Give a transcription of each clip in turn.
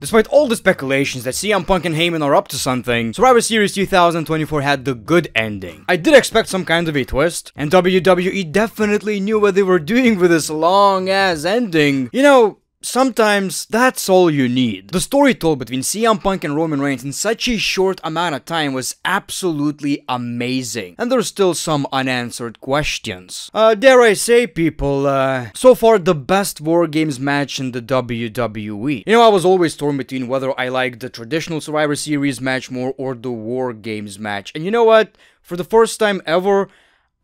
Despite all the speculations that CM Punk and Heyman are up to something, Survivor Series 2024 had the good ending. I did expect some kind of a twist, and WWE definitely knew what they were doing with this long-ass ending. You know, sometimes that's all you need. The story told between CM Punk and Roman Reigns in such a short amount of time was absolutely amazing. And there's still some unanswered questions. Dare I say, people, so far the best WarGames match in the WWE. You know, I was always torn between whether I like the traditional Survivor Series match more or the WarGames match. And you know what? For the first time ever,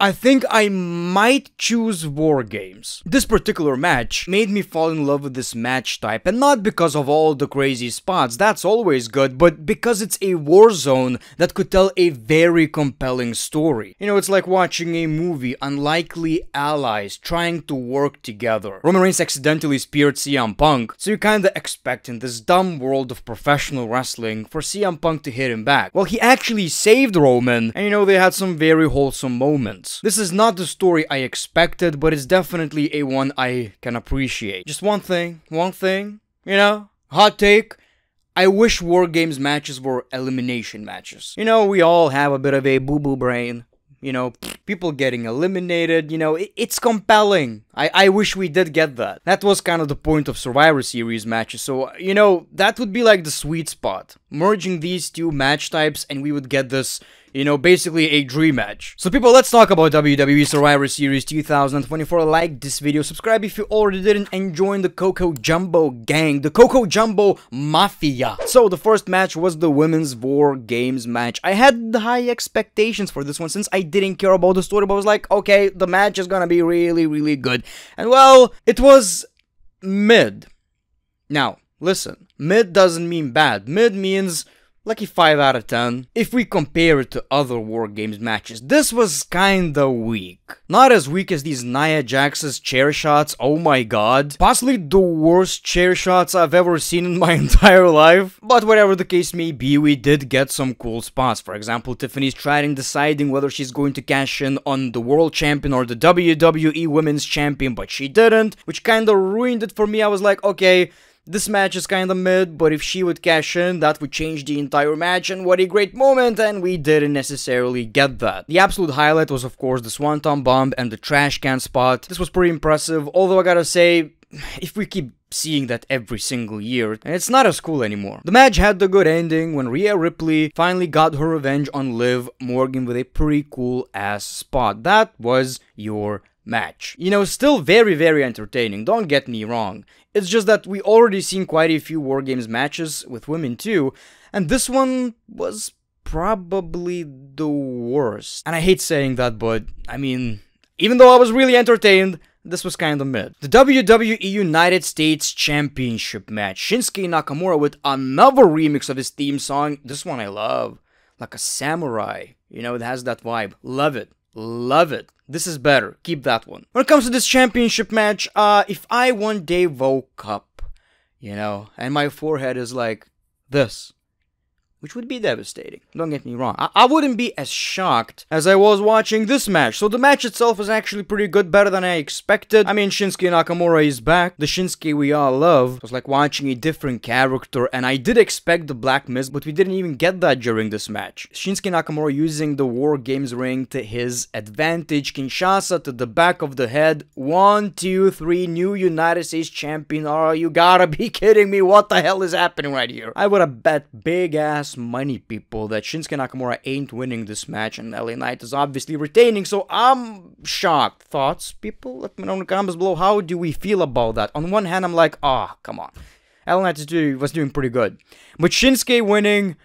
I think I might choose WarGames. This particular match made me fall in love with this match type, and not because of all the crazy spots, that's always good, but because it's a war zone that could tell a very compelling story. You know, it's like watching a movie, unlikely allies trying to work together. Roman Reigns accidentally speared CM Punk, so you kinda expect in this dumb world of professional wrestling for CM Punk to hit him back. Well, he actually saved Roman, and you know, they had some very wholesome moments. This is not the story I expected, but it's definitely a one I can appreciate. Just one thing, you know, hot take. I wish WarGames matches were elimination matches. You know, we all have a bit of a boo-boo brain. You know, people getting eliminated, you know, it's compelling. I wish we did get that. That was kind of the point of Survivor Series matches, so, you know, that would be like the sweet spot. Merging these two match types and we would get this, you know, basically a dream match. So people, let's talk about WWE Survivor Series 2024. Like this video, subscribe if you already didn't, and join the Coco Jumbo gang, the Coco Jumbo Mafia. So the first match was the Women's WarGames match. I had high expectations for this one since I didn't care about the story, but I was like, okay, the match is gonna be really, really good. And well, it was mid. Now, listen, mid doesn't mean bad. Mid means like a 5 out of 10. If we compare it to other WarGames matches, this was kinda weak. Not as weak as these Nia Jax's chair shots, oh my god. Possibly the worst chair shots I've ever seen in my entire life. But whatever the case may be, we did get some cool spots. For example, Tiffany Stratton deciding whether she's going to cash in on the World Champion or the WWE Women's Champion, but she didn't, which kinda ruined it for me. I was like, okay, this match is kinda mid, but if she would cash in, that would change the entire match, and what a great moment, and we didn't necessarily get that. The absolute highlight was, of course, the Swanton Bomb and the trash can spot. This was pretty impressive, although I gotta say, if we keep seeing that every single year, it's not as cool anymore. The match had the good ending when Rhea Ripley finally got her revenge on Liv Morgan with a pretty cool ass spot. That was your match. You know, still very, very entertaining, don't get me wrong. It's just that we already seen quite a few WarGames matches with women too, and this one was probably the worst. And I hate saying that, but I mean, even though I was really entertained, this was kinda mid. The WWE United States Championship match. Shinsuke Nakamura with another remix of his theme song. This one I love. Like a samurai. You know, it has that vibe. Love it. Love it. This is better. Keep that one. When it comes to this championship match, if I one day woke up, you know, and my forehead is like this, which would be devastating, don't get me wrong, I wouldn't be as shocked as I was watching this match. So the match itself was actually pretty good, better than I expected. I mean, Shinsuke Nakamura is back, the Shinsuke we all love. It was like watching a different character, and I did expect the Black Mist, but we didn't even get that during this match. Shinsuke Nakamura using the WarGames ring to his advantage, Kinshasa to the back of the head, 1, 2, 3, new United States Champion. Oh, you gotta be kidding me, what the hell is happening right here? I would have bet big ass money, people, that Shinsuke Nakamura ain't winning this match, and LA Knight is obviously retaining, so I'm shocked. Thoughts, people? Let me know in the comments below, how do we feel about that? On one hand, I'm like, ah, oh, come on. LA Knight was doing pretty good. But Shinsuke winning,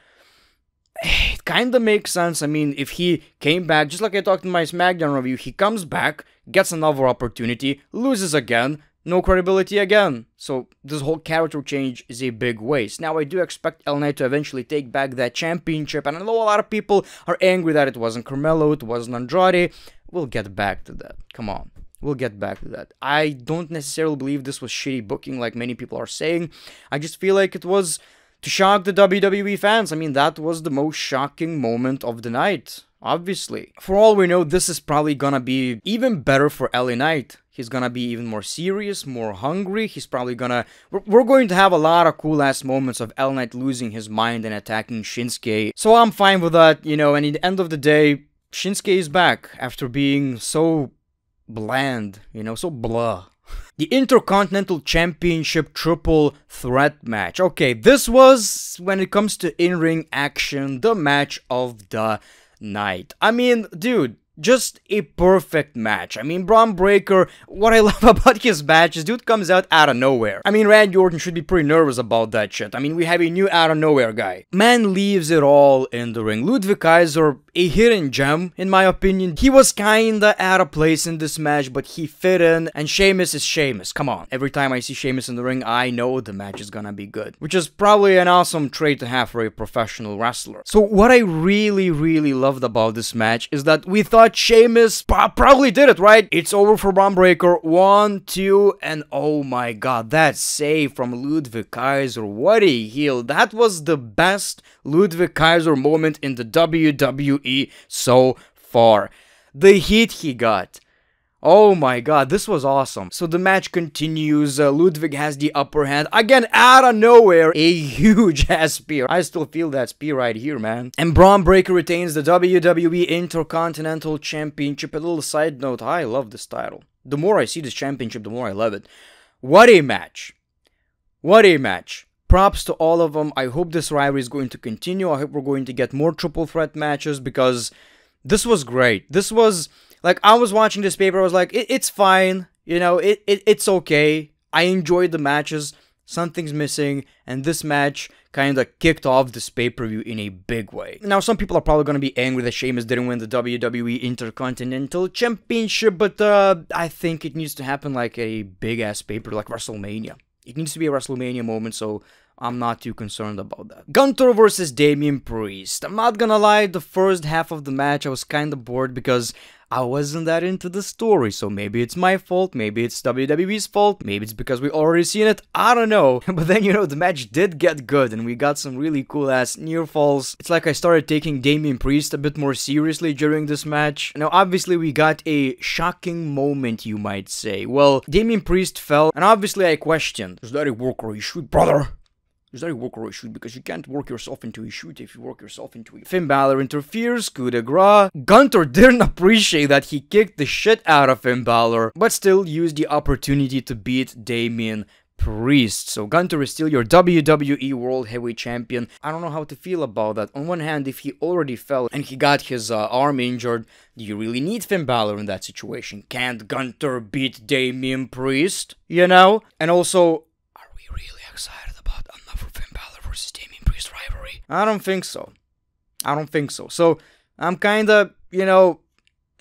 it kinda makes sense. I mean, if he came back, just like I talked in my SmackDown review, he comes back, gets another opportunity, loses again, no credibility again. So this whole character change is a big waste. Now I do expect LA Knight to eventually take back that championship, and I know a lot of people are angry that it wasn't Carmelo, it wasn't Andrade. We'll get back to that. Come on. We'll get back to that. I don't necessarily believe this was shitty booking like many people are saying. I just feel like it was to shock the WWE fans. I mean, that was the most shocking moment of the night, obviously. For all we know, this is probably gonna be even better for LA Knight. He's gonna be even more serious, more hungry. He's probably gonna... We're going to have a lot of cool-ass moments of LA Knight losing his mind and attacking Shinsuke. So I'm fine with that, you know, and at the end of the day, Shinsuke is back after being so bland, you know, so blah. The Intercontinental Championship Triple Threat match. Okay, this was, when it comes to in-ring action, the match of the night. I mean, dude, just a perfect match. I mean, Braun Breaker, what I love about his match is dude comes out of nowhere. I mean, Randy Orton should be pretty nervous about that shit. I mean, we have a new out of nowhere guy. Man leaves it all in the ring. Ludwig Kaiser, a hidden gem, in my opinion. He was kinda out of place in this match, but he fit in, and Sheamus is Sheamus. Come on. Every time I see Sheamus in the ring, I know the match is gonna be good. Which is probably an awesome trait to have for a professional wrestler. So what I really loved about this match is that we thought Sheamus probably did it, right? It's over for Braun Breaker. 1, 2, and oh my god, that save from Ludwig Kaiser. What a heel. That was the best Ludwig Kaiser moment in the WWE so far. The heat he got. Oh my god, this was awesome. So the match continues. Ludwig has the upper hand. Again, out of nowhere, a huge ass spear. I still feel that spear right here, man. And Braun Breaker retains the WWE Intercontinental Championship. A little side note, I love this title. The more I see this championship, the more I love it. What a match. What a match. Props to all of them. I hope this rivalry is going to continue. I hope we're going to get more triple threat matches because this was great. This was... Like, I was watching this paper, I was like, it's fine, you know, it's okay. I enjoyed the matches, something's missing, and this match kind of kicked off this pay-per-view in a big way. Now, some people are probably going to be angry that Sheamus didn't win the WWE Intercontinental Championship, but I think it needs to happen like a big-ass paper, like WrestleMania. It needs to be a WrestleMania moment, so I'm not too concerned about that. Gunther versus Damian Priest. I'm not gonna lie, the first half of the match I was kind of bored because I wasn't that into the story, so maybe it's my fault, maybe it's WWE's fault, maybe it's because we already seen it, I don't know. But then, you know, the match did get good and we got some really cool ass near falls. It's like I started taking Damian Priest a bit more seriously during this match. Now, obviously we got a shocking moment, you might say. Well, Damian Priest fell, and obviously I questioned, is that a work or a shoot, brother? Is that a work or a shoot? Because you can't work yourself into a shoot if you work yourself into a... Finn Balor interferes, coup de grace. Gunther didn't appreciate that he kicked the shit out of Finn Balor, but still used the opportunity to beat Damian Priest. So Gunther is still your WWE World Heavyweight Champion. I don't know how to feel about that. On one hand, if he already fell and he got his arm injured, do you really need Finn Balor in that situation? Can't Gunther beat Damian Priest? You know? And also, are we really excited about another Finn Balor versus Damian Priest rivalry? I don't think so. I don't think so. So, I'm kinda, you know,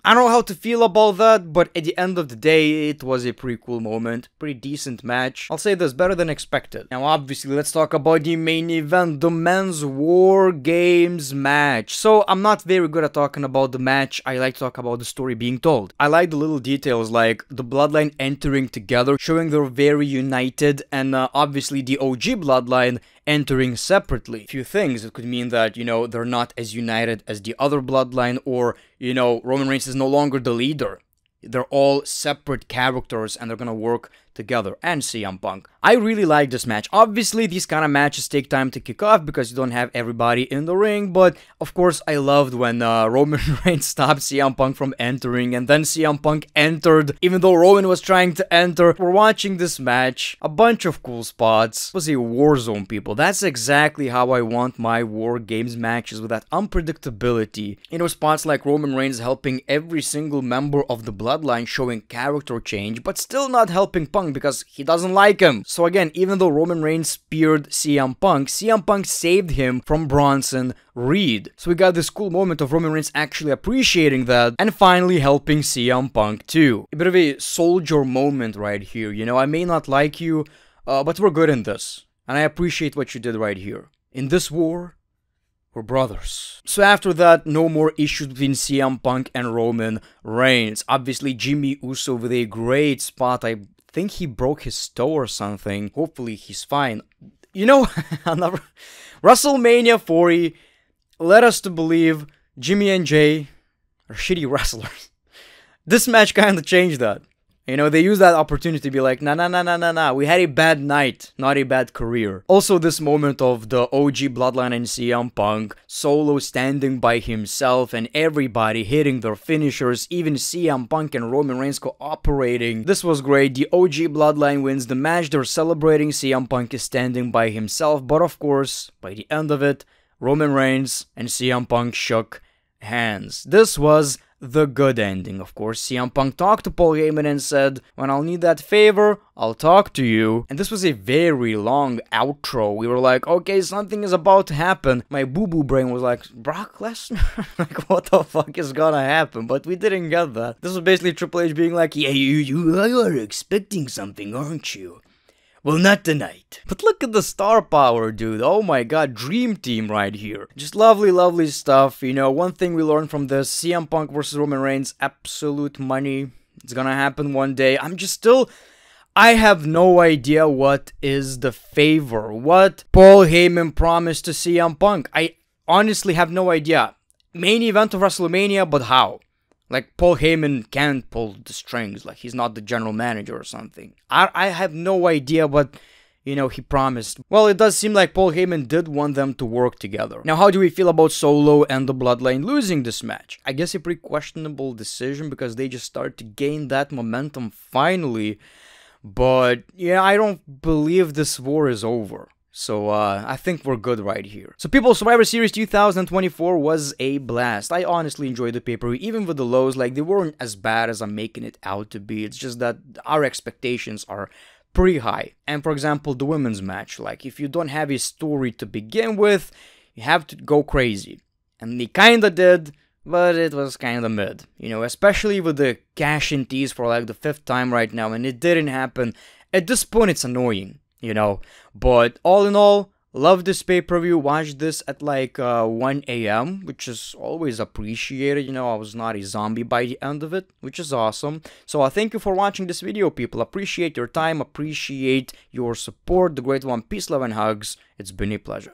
I don't know how to feel about that, but at the end of the day, it was a pretty cool moment. Pretty decent match. I'll say this, better than expected. Now, obviously, let's talk about the main event, the men's War Games match. So, I'm not very good at talking about the match. I like to talk about the story being told. I like the little details, like the Bloodline entering together, showing they're very united, and obviously the OG Bloodline entering separately. Few things, it could mean that, you know, they're not as united as the other Bloodline, or, you know, Roman Reigns is no longer the leader. They're all separate characters and they're gonna work together. And CM Punk. I really like this match. Obviously, these kind of matches take time to kick off because you don't have everybody in the ring, but of course, I loved when Roman Reigns stopped CM Punk from entering, and then CM Punk entered, even though Roman was trying to enter. We're watching this match. A bunch of cool spots. It was a war zone, people. That's exactly how I want my War Games matches, with that unpredictability. You know, spots like Roman Reigns helping every single member of the Bloodline, showing character change, but still not helping Punk because he doesn't like him. So again, even though Roman Reigns speared CM Punk saved him from Bronson Reed. So we got this cool moment of Roman Reigns actually appreciating that and finally helping CM Punk too. A bit of a soldier moment right here, you know, I may not like you, but we're good in this. And I appreciate what you did right here. In this war, we're brothers. So after that, no more issues between CM Punk and Roman Reigns. Obviously, Jimmy Uso with a great spot. I think he broke his toe or something. Hopefully, he's fine. You know, WrestleMania 40 led us to believe Jimmy and Jay are shitty wrestlers. This match kind of changed that. You know, they used that opportunity to be like, nah, we had a bad night, not a bad career. Also, this moment of the OG Bloodline and CM Punk, Solo standing by himself and everybody hitting their finishers, even CM Punk and Roman Reigns cooperating. This was great. The OG Bloodline wins the match, they're celebrating, CM Punk is standing by himself, but of course, by the end of it, Roman Reigns and CM Punk shook hands. This was the good ending, of course. CM Punk talked to Paul Heyman and said, when I'll need that favor, I'll talk to you. And this was a very long outro. We were like, okay, something is about to happen. My boo-boo brain was like, Brock Lesnar? Like, what the fuck is gonna happen? But we didn't get that. This was basically Triple H being like, yeah, you are expecting something, aren't you? Well, not tonight. But look at the star power, dude. Oh my god, dream team right here. Just lovely, lovely stuff. You know, one thing we learned from this, CM Punk versus Roman Reigns, absolute money. It's gonna happen one day. I have no idea what is the favor. What Paul Heyman promised to CM Punk. I honestly have no idea. Main event of WrestleMania, but how? Like, Paul Heyman can't pull the strings, like, he's not the general manager or something. I have no idea what, you know, he promised. Well, it does seem like Paul Heyman did want them to work together. Now, how do we feel about Solo and the Bloodline losing this match? I guess a pretty questionable decision, because they just started to gain that momentum finally. But, yeah, I don't believe this war is over. So, I think we're good right here. So, people, Survivor Series 2024 was a blast. I honestly enjoyed the pay-per-view, even with the lows. Like, they weren't as bad as I'm making it out to be. It's just that our expectations are pretty high. And, for example, the women's match. Like, if you don't have a story to begin with, you have to go crazy. And they kinda did, but it was kinda mid. You know, especially with the cash-in tease for, like, the 5th time right now, and it didn't happen. At this point, it's annoying. You know, but all in all, love this pay-per-view. Watched this at like 1 a.m., which is always appreciated. You know, I was not a zombie by the end of it, which is awesome. So thank you for watching this video, people. Appreciate your time, appreciate your support. The Great One, peace, love, and hugs. It's been a pleasure.